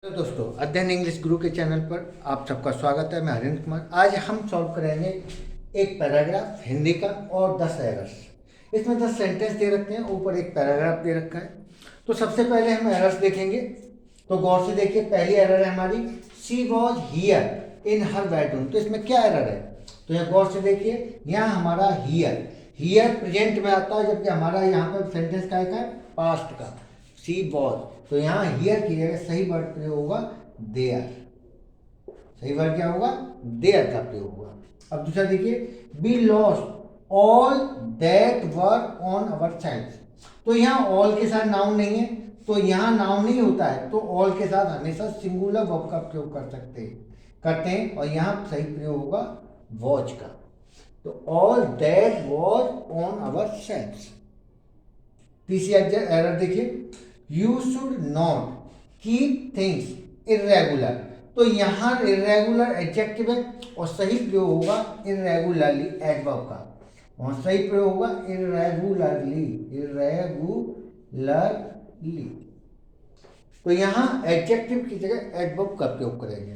तो दोस्तों, अध्ययन इंग्लिश गुरु के चैनल पर आप सबका स्वागत है। मैं हरिंद्र कुमार। आज हम सॉल्व करेंगे एक पैराग्राफ हिंदी का और 10 एरर्स। इसमें 10 सेंटेंस दे रखे हैं, ऊपर एक पैराग्राफ दे रखा है। तो सबसे पहले हम एरर्स देखेंगे। तो गौर से देखिए, पहली एरर है हमारी, she was here in her bedroom. तो इसमें क्या एरर है? तो यहाँ गौर से देखिए, यहाँ हमारा हियर हियर प्रेजेंट में आता है, जबकि हमारा यहाँ पर सेंटेंस का है पास्ट का, शी वॉज। तो यहाँ हियर की जगह सही वर्ड प्रयोग होगा देयर। सही वर्ड क्या होगा? देयर का प्रयोग होगा। अब दूसरा देखिए, we lost all that were on our self. तो यहाँ ऑल के साथ नाउन नहीं है, तो यहाँ नाउन नहीं होता है, तो ऑल के साथ हमेशा सिंगुलर वर्ब का प्रयोग करते हैं और यहाँ सही प्रयोग होगा वॉच का। तो all that was on our self. तीसरी एरर देखिए, you should not keep things irregular. तो यहाँ इरेगुलर एडजेक्टिव है और सही प्रयोग होगा इरेगुलरली एडवर्ब का, और सही प्रयोग होगा इरेगुलरली। तो यहाँ एडजेक्टिव की जगह एडवर्ब का प्रयोग करेंगे।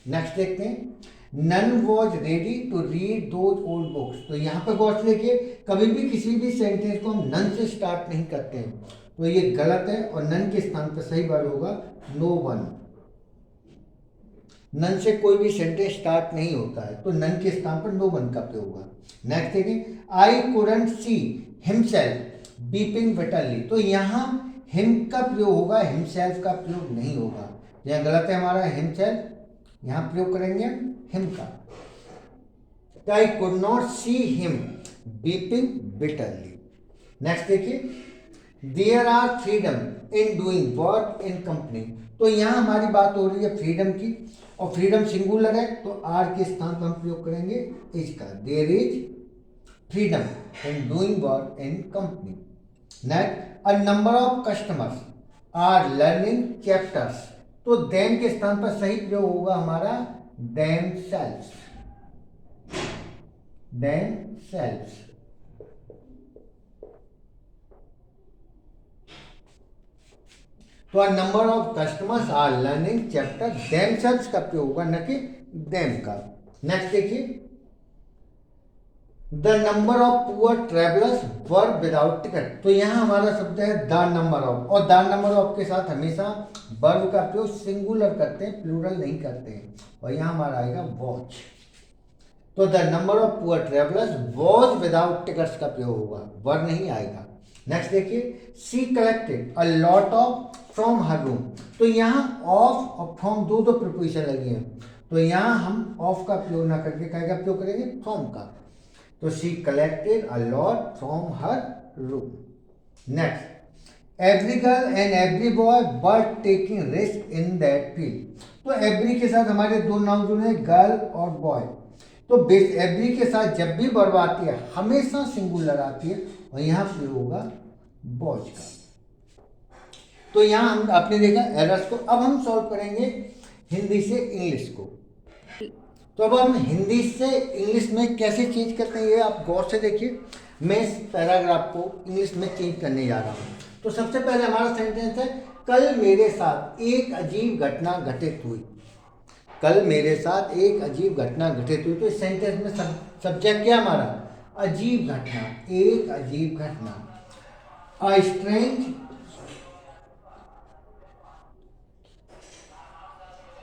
नेक्स्ट देखते हैं, none was ready to read those old books. तो यहाँ पर गौर से देखिए, कभी भी किसी भी सेंटेंस को हम नन से स्टार्ट नहीं करते हैं, तो ये गलत है और नन के स्थान पर सही वर्ड होगा नो वन। नन से कोई भी सेंटेंस स्टार्ट नहीं होता है, तो नन के स्थान पर नो वन का प्रयोग होगा। नेक्स्ट देखिए, I couldn't see himself beeping bitterly. तो यहाँ हिम का प्रयोग होगा, हिमसेल्फ का प्रयोग नहीं होगा। यह गलत है हमारा हिमसेल्फ, यहाँ प्रयोग करेंगे हिम का। I could not see him weeping bitterly. Next देखिए, there are freedom in doing work in company. तो यहाँ हमारी बात हो रही है फ्रीडम की, और फ्रीडम सिंगुलर है, तो आर के स्थान पर हम प्रयोग करेंगे इज का। There is freedom in doing work in company. Next, a number of customers are learning chapters. तो देम के स्थान पर सही प्रयोग होगा हमारा देम सेल्व्स। Themselves. तो number of customers are learning chapter themselves का प्रयोग होगा, न कि देम का। नेक्स्ट देखिए, the number of poor travellers were without ticket. तो यहाँ हमारा शब्द है द नंबर ऑफ, और द नंबर ऑफ के साथ हमेशा वर्ब का प्रयोग सिंगुलर करते हैं, प्लूरल नहीं करते हैं, और यहाँ हमारा आएगा वॉच। तो the number of poor travellers was without tickets का प्रयोग होगा, वर नहीं आएगा। नेक्स्ट देखिए, she collected a lot of from her room. तो यहाँ ऑफ और फ्रॉम दो प्रीपोजिशन लगी हैं, तो यहाँ हम ऑफ का प्रयोग ना करके क्या का प्रयोग करेंगे? फ्रॉम का। तो she collected a lot from her room. Next, every girl and every boy were taking risk in that field. तो एवरी के साथ हमारे दो नाउन जुड़े, गर्ल और बॉय। तो एवरी के साथ जब भी वर्ब आती है हमेशा सिंगुलर आती है, और यहाँ प्रयोग होगा बॉयज का। तो यहाँ हम आपने देखा एरर्स को। अब हम सॉल्व करेंगे हिंदी से इंग्लिश को। तो अब हम हिंदी से इंग्लिश में कैसे चेंज करते हैं, ये आप गौर से देखिए। मैं इस पैराग्राफ को इंग्लिश में चेंज करने जा रहा हूँ। तो सबसे पहले हमारा सेंटेंस है, कल मेरे साथ एक अजीब घटना घटित हुई। कल मेरे साथ एक अजीब घटना घटित हुई। तो इस सेंटेंस में सब्जेक्ट क्या हमारा? अजीब घटना, एक अजीब घटना। A strange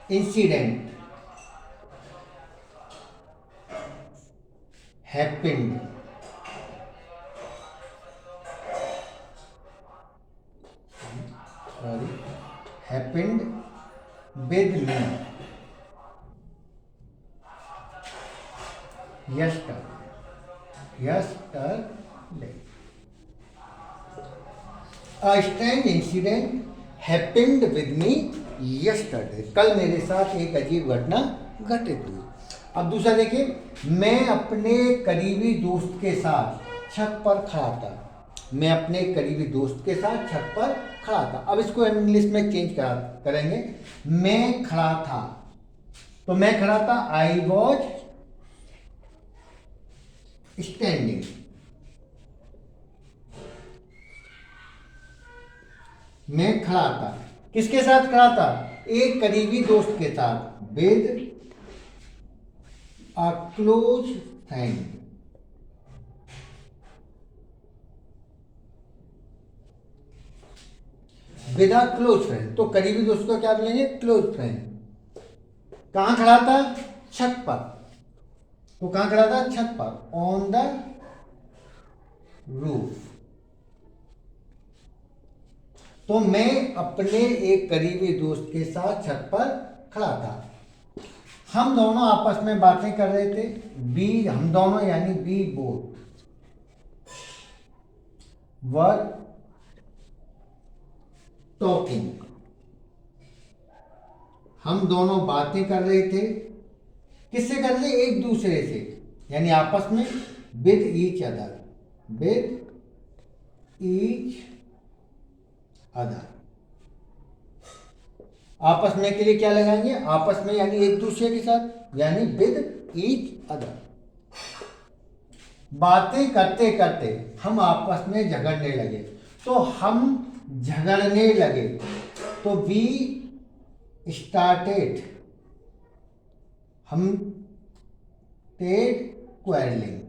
incident happened happened with me yesterday. A strange incident happened with me yesterday. कल मेरे साथ एक अजीब घटना घटित हुई। अब दूसरा देखिए, मैं अपने करीबी दोस्त के साथ छत पर खड़ा था। मैं अपने करीबी दोस्त के साथ छत पर खड़ा था। अब इसको हम इंग्लिश में चेंज करेंगे, मैं खड़ा था। तो मैं खड़ा था, आई वॉज स्टैंडिंग। मैं खड़ा था, किसके साथ खड़ा था? एक करीबी दोस्त के साथ, with a close friend. With a close friend, तो करीबी दोस्त को क्या बोलेंगे? Close friend. कहां खड़ा था? छत पर। तो कहां खड़ा था? छत पर, ऑन द रूफ। तो मैं अपने एक करीबी दोस्त के साथ छत पर खड़ा था। हम दोनों आपस में बातें कर रहे थे। बी, हम दोनों यानी बी बोथ वर टॉकिंग। हम दोनों बातें कर रहे थे। किससे कर रहे थे? एक दूसरे से, यानी आपस में। With each other, with each other. आपस में के लिए क्या लगाएंगे? आपस में यानी एक दूसरे के साथ, यानी विद ईच अदर। बातें करते करते हम आपस में झगड़ने लगे। तो हम झगड़ने लगे, तो वी स्टार्टेड, हम टेड क्वेरलिंग।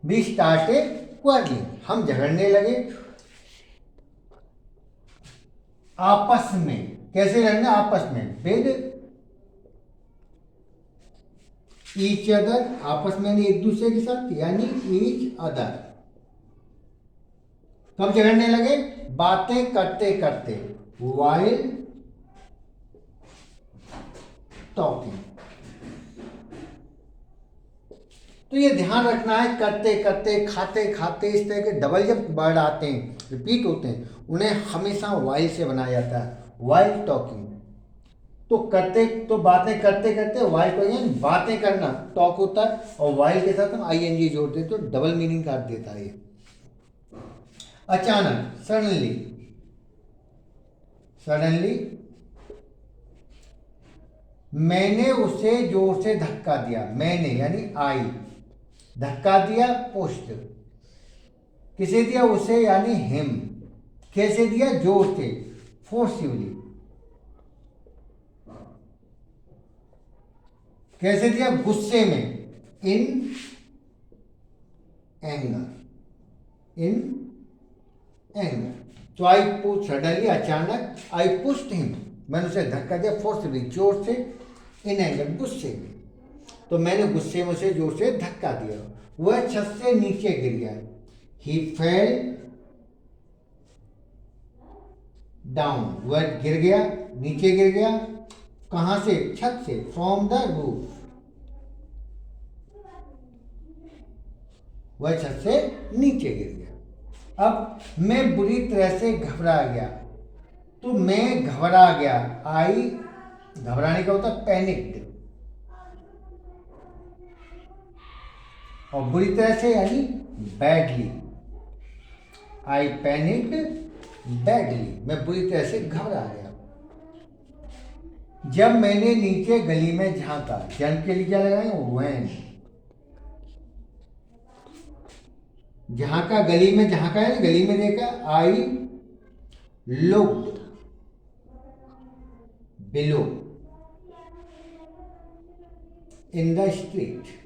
वी स्टार्टेड क्वेरलिंग, हम झगड़ने लगे आपस में। कैसे लड़ना? आपस में, विद ईच अदर, आपस में यानी एक दूसरे के साथ, यानी ईच अदर। कब झगड़ने लगे? बातें करते करते, वाइल टॉकिंग। तो ये ध्यान रखना है, करते करते, खाते खाते, इस तरह के डबल जब वर्ड आते हैं, रिपीट होते हैं, उन्हें हमेशा वाइल से बनाया जाता है, वाइल टॉकिंग। तो करते, तो बातें करते करते, वाइल टॉकिंग, बातें करना टॉक होता है, और वाइल के साथ हम आईएनजी जोड़ते तो डबल मीनिंग काट देता है। अचानक, सडनली, सडनली। मैंने उसे जोर से धक्का दिया। मैंने यानी आई, धक्का दिया, पुश्ड। किसे दिया? उसे यानी हिम। कैसे दिया? जोर से, फोर्सिवली। कैसे दिया? गुस्से में, इन एंगर, इन एंगर। तो आई पुश, सडनली, अचानक, आई पुश्ड हिम, मैंने उसे धक्का दिया, फोर्सिवली, जोर से, इन एंगर, गुस्से में। तो मैंने गुस्से में उसे जोर से धक्का दिया, वह छत से नीचे गिर गया। ही फेल डाउन, वह गिर गया, नीचे गिर गया। कहां से? छत से, फ्रॉम द रूफ। वह छत से नीचे गिर गया। अब मैं बुरी तरह से घबरा गया। तो मैं घबरा गया, आई, घबराने का होता पैनिक्ड, और बुरी तरह से यानी बैडली। आई पैनिक्ड बैडली, मैं बुरी तरह से घबरा गया। जब मैंने नीचे गली में झांका, जन के लिए क्या लगाएंगे? वैन। झांका, गली में झांका है, गली में देखा। I looked below in the street.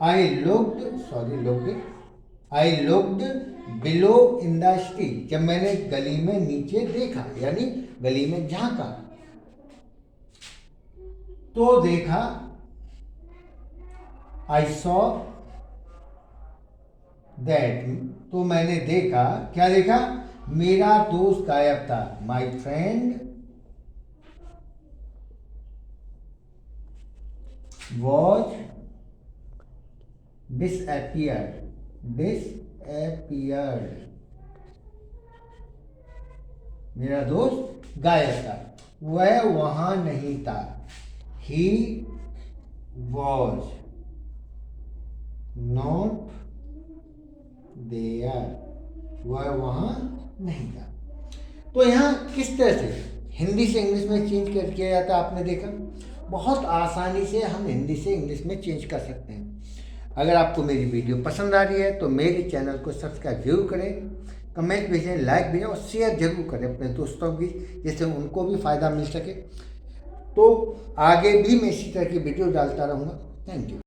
I looked below in the street, जब मैंने गली में नीचे देखा, यानी गली में झांका, तो देखा, I saw that, तो मैंने देखा, क्या देखा? मेरा दोस्त गायब था, my friend was disappeared, मेरा दोस्त गायब था, वह वहां नहीं था। he was not there, वह वहां नहीं था। तो यहां किस तरह से हिंदी से इंग्लिश में चेंज किया जाता है, आपने देखा। बहुत आसानी से हम हिंदी से इंग्लिश में चेंज कर सकते हैं। अगर आपको मेरी वीडियो पसंद आ रही है तो मेरे चैनल को सब्सक्राइब जरूर करें, कमेंट भेजें, लाइक भेजें और शेयर जरूर करें अपने दोस्तों की, जिससे उनको भी फ़ायदा मिल सके। तो आगे भी मैं इसी तरह की वीडियो डालता रहूँगा। Thank you.